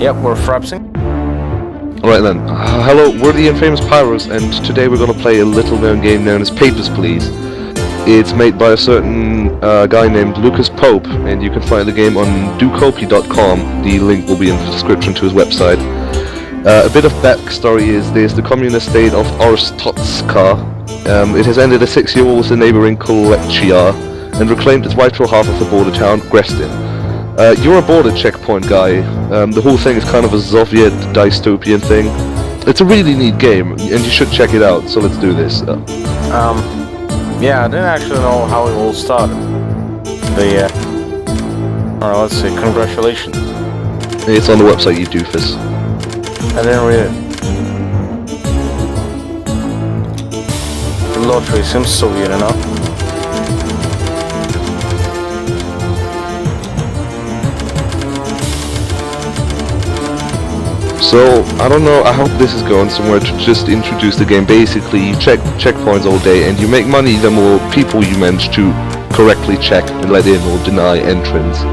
Yep, we're frapsing. Alright then, hello, we're the Infamous Pyros, and today we're going to play a little-known game known as Papers, Please. It's made by a certain guy named Lucas Pope, and you can find the game on docopy.com. The link will be in the description to his website. A bit of backstory is there's the communist state of Arstotzka. It has ended a 6-year war with the neighboring Kolechia, and reclaimed its rightful half of the border town, Grestin. You're a border checkpoint guy. The whole thing is kind of a Soviet dystopian thing. It's a really neat game, and you should check it out, so let's do this. Yeah, I didn't actually know how it all started. Alright, let's see, congratulations. It's on the website, you doofus. I didn't read it. The lottery seems Soviet enough. So, I don't know, I hope this is going somewhere to just introduce the game. Basically, you check checkpoints all day, and you make money the more people you manage to correctly check and let in or deny entrance.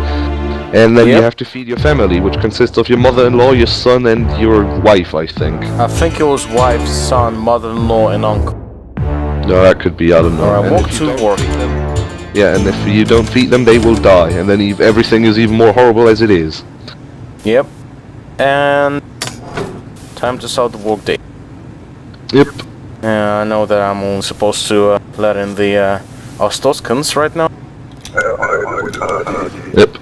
And then you have to feed your family, which consists of your mother-in-law, your son, and your wife, I think. I think it was wife, son, mother-in-law, and uncle. No, that could be, I don't know. Alright, walk to work. Yeah, and if you don't feed them, they will die, and then everything is even more horrible as it is. Yep. And time to start the work day. Yep. I know that I'm only supposed to let in the Arstotzkans right now. Yep.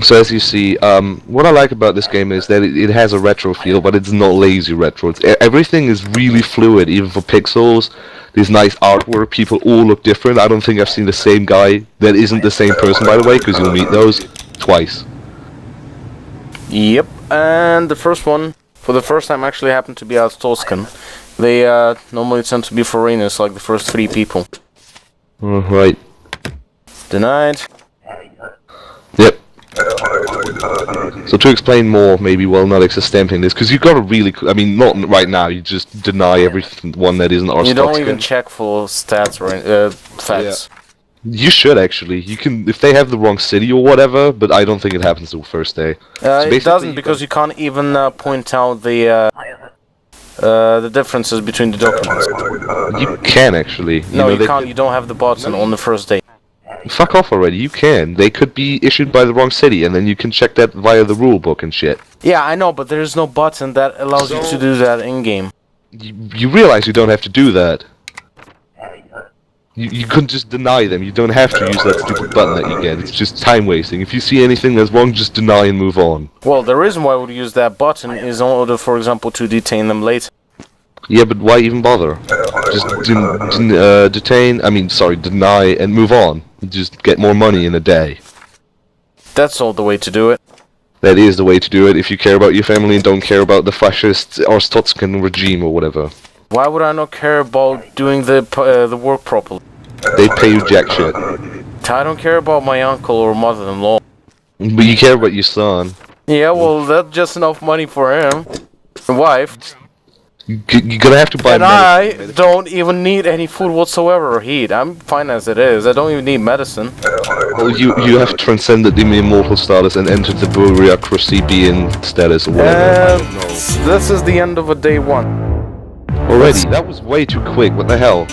So as you see, what I like about this game is that it has a retro feel, but it's not lazy retro. Everything is really fluid, even for pixels. There's nice artwork, people all look different. I don't think I've seen the same guy that isn't the same person, by the way, because you'll meet those twice. Yep, and the first one, for the first time, actually happened to be Arstotzkan. They normally tend to be foreigners, like the first 3 people. Right. Denied. Yep. So to explain more, maybe while Nodix is stamping this, because you've got to really, I mean, not right now, you just deny everyone that isn't Arstotzkan. You don't even check for stats or facts. Yeah. You should actually. You can, if they have the wrong city or whatever, but I don't think it happens till first day. So it doesn't, because you can't even point out the differences between the documents. You can actually. No, you can't. You don't have the button on the first day. Fuck off already. You can. They could be issued by the wrong city, and then you can check that via the rule book and shit. Yeah, I know, but there's no button that allows you to do that in game. You realize you don't have to do that. You couldn't just deny them. You don't have to use that stupid button that you get. It's just time wasting. If you see anything that's wrong, just deny and move on. Well, the reason why I would use that button is in order, for example, to detain them later. Yeah, but why even bother? Just deny and move on. Just get more money in a day. That's all the way to do it. That is the way to do it if you care about your family and don't care about the fascist Arstotzkan regime or whatever. Why would I not care about doing the work properly? They pay you jack shit. I don't care about my uncle or mother-in-law. But you care about your son. Yeah, well, that's just enough money for him. And wife. You're gonna have to buy medicine. And I don't even need any food whatsoever or heat. I'm fine as it is. I don't even need medicine. Well, you have transcended the immortal status and entered the bureaucracy being status or whatever. This is the end of a day 1. Already? That was way too quick. What the hell?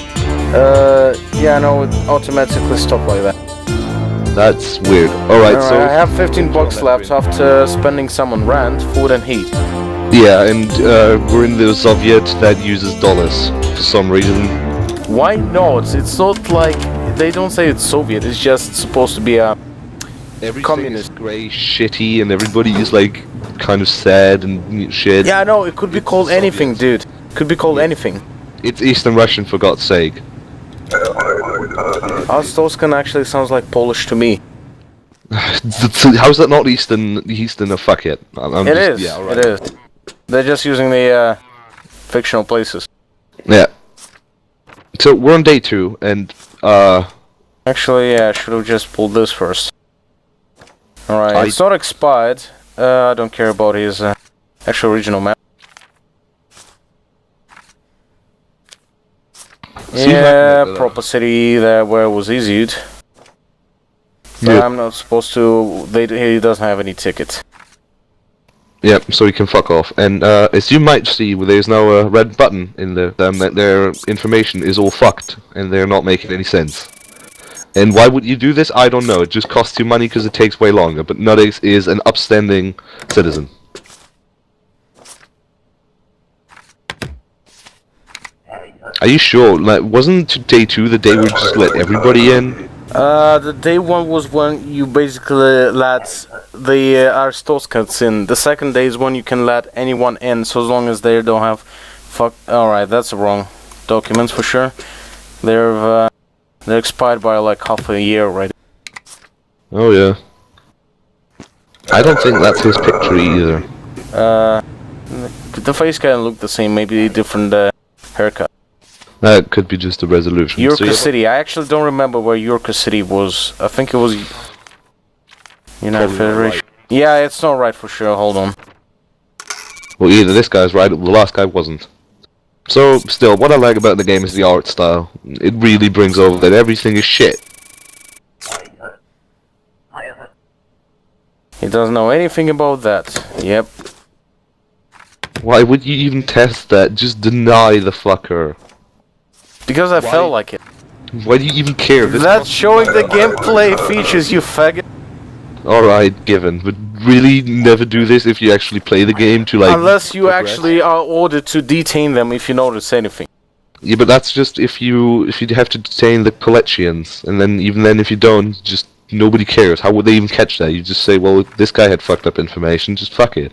Yeah, no, it automatically stopped like that. That's weird. Alright, so... I have 15 bucks left after spending some on rent, food and heat. Yeah, and we're in the Soviet that uses dollars for some reason. Why not? It's not like... They don't say it's Soviet, it's just supposed to be a... communist. Is grey, shitty, and everybody is like, kind of sad and shit. Yeah, no, it could be called anything, dude. Could be called anything. It's Eastern Russian, for God's sake. Arstotzkan actually sounds like Polish to me. How's that not Eastern? Fuck it. It is. Yeah, right. It is. They're just using the fictional places. Yeah. So we're on day 2, and actually, yeah, I should have just pulled this first. Alright, it's not expired. I don't care about his actual original map. Yeah, proper city there where it was issued. But I'm not supposed to. He doesn't have any ticket. Yep, so you can fuck off. And as you might see, there's now a red button in there that their information is all fucked, and they're not making any sense. And why would you do this? I don't know. It just costs you money because it takes way longer. But Nutix is an upstanding citizen. Are you sure? Like, wasn't day 2 the day we just let everybody in? The day 1 was when you basically let the Arstotzka in. The second day is when you can let anyone in, so as long as they don't have Alright, that's the wrong documents for sure. They're expired by like half a year already. Oh yeah. I don't think that's his picture either. The face kind of looked the same, maybe different haircut. That could be just a resolution. Yorka City. I actually don't remember where Yorka City was. I think it was United Federation. Right. Yeah, it's not right for sure. Hold on. Well, either this guy's right or the last guy wasn't. So, still, what I like about the game is the art style. It really brings over that everything is shit. He doesn't know anything about that. Yep. Why would you even test that? Just deny the fucker. Because I felt like it. Why do you even care? That's showing the gameplay features, you faggot. Alright, given. But really never do this if you actually play the game to like... Unless you actually are ordered to detain them if you notice anything. Yeah, but that's just if you have to detain the collections. And then even then if you don't, just nobody cares. How would they even catch that? You just say, well, this guy had fucked up information, just fuck it.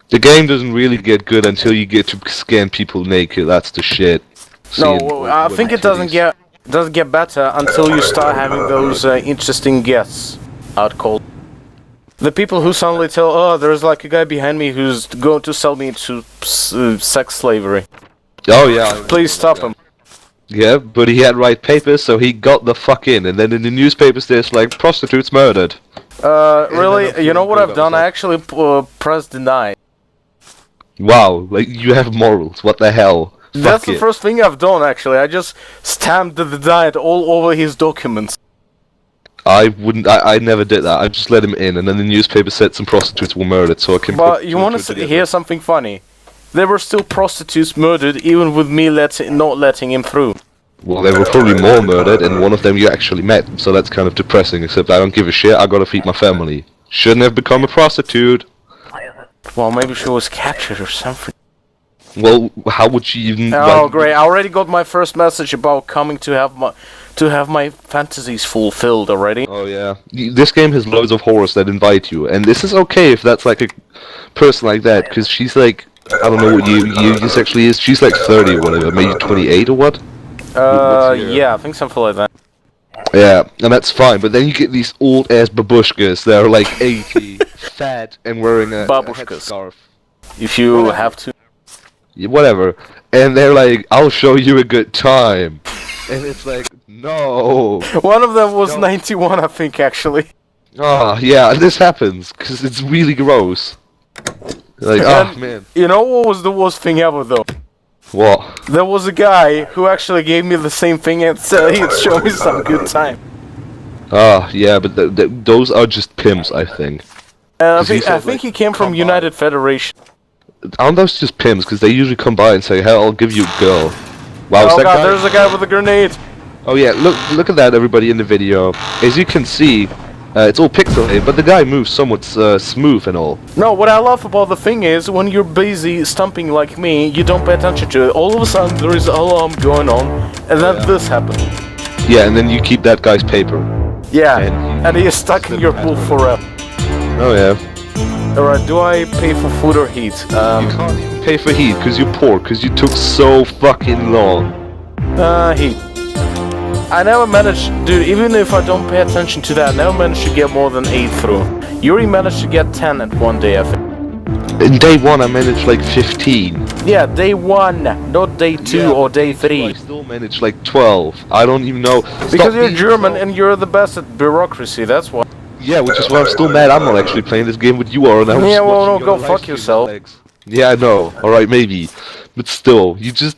The game doesn't really get good until you get to scan people naked. That's the shit. No, I think it doesn't get better until you start having those interesting guests out cold. The people who suddenly tell, oh, there's like a guy behind me who's going to sell me to sex slavery. Oh yeah. Please stop him. Yeah, but he had right papers, so he got the fuck in. And then in the newspapers, there's like prostitutes murdered. Really? You know what I've done? I actually pressed deny. Wow, like you have morals. What the hell? That's the first thing I've done, actually. I just stamped the denied all over his documents. I wouldn't. I never did that. I just let him in, and then the newspaper said some prostitutes were murdered, so I can. But you want to hear something funny? There were still prostitutes murdered, even with me not letting him through. Well, there were probably more murdered, and one of them you actually met, so that's kind of depressing. Except I don't give a shit. I gotta feed my family. Shouldn't have become a prostitute. Well, maybe she was captured or something. Well, how would she even... Oh, great. I already got my first message about coming to have my fantasies fulfilled already. Oh, yeah. This game has loads of horrors that invite you, and this is okay if that's like a person like that, because she's like... I don't know what this actually is. She's like 30 or whatever, maybe 28 or what? Yeah, I think something like that. Yeah, and that's fine, but then you get these old-ass babushkas that are like 80, fat, and wearing a headscarf. If you have to. Yeah, whatever. And they're like, I'll show you a good time. And it's like, no. One of them was 91, I think, actually. Ah, yeah, this happens, because it's really gross. Like, oh, man. You know what was the worst thing ever, though? What? There was a guy who actually gave me the same thing and said he'd show me some good time. Ah, yeah, but those are just pimps, I think. I think he came from United Federation. Aren't those just pimps? Because they usually come by and say, "Hey, I'll give you a girl." Wow, oh god, there's a guy with a grenade! Oh yeah, look at that, everybody in the video. As you can see, it's all pixelated, but the guy moves somewhat smooth and all. No, what I love about the thing is, when you're busy stumping like me, you don't pay attention to it. All of a sudden, there is an alarm going on, and then this happens. Yeah, and then you keep that guy's paper. Yeah, and he is stuck in your pool forever. Oh yeah. Alright, do I pay for food or heat? You can't even pay for heat, because you're poor, because you took so fucking long. Heat. I never managed, dude, even if I don't pay attention to that, I never managed to get more than 8 through. Yuri managed to get 10 at one day, I think. In day 1 I managed like 15. Yeah, day 1, not day 2 or day 3. I still managed like 12. I don't even know. Because you're German and you're the best at bureaucracy, that's why. Yeah, which is why I'm still mad I'm not actually playing this game with you are. Yeah, well, no, go fuck yourself. Yeah, I know. Alright, maybe. But still, you just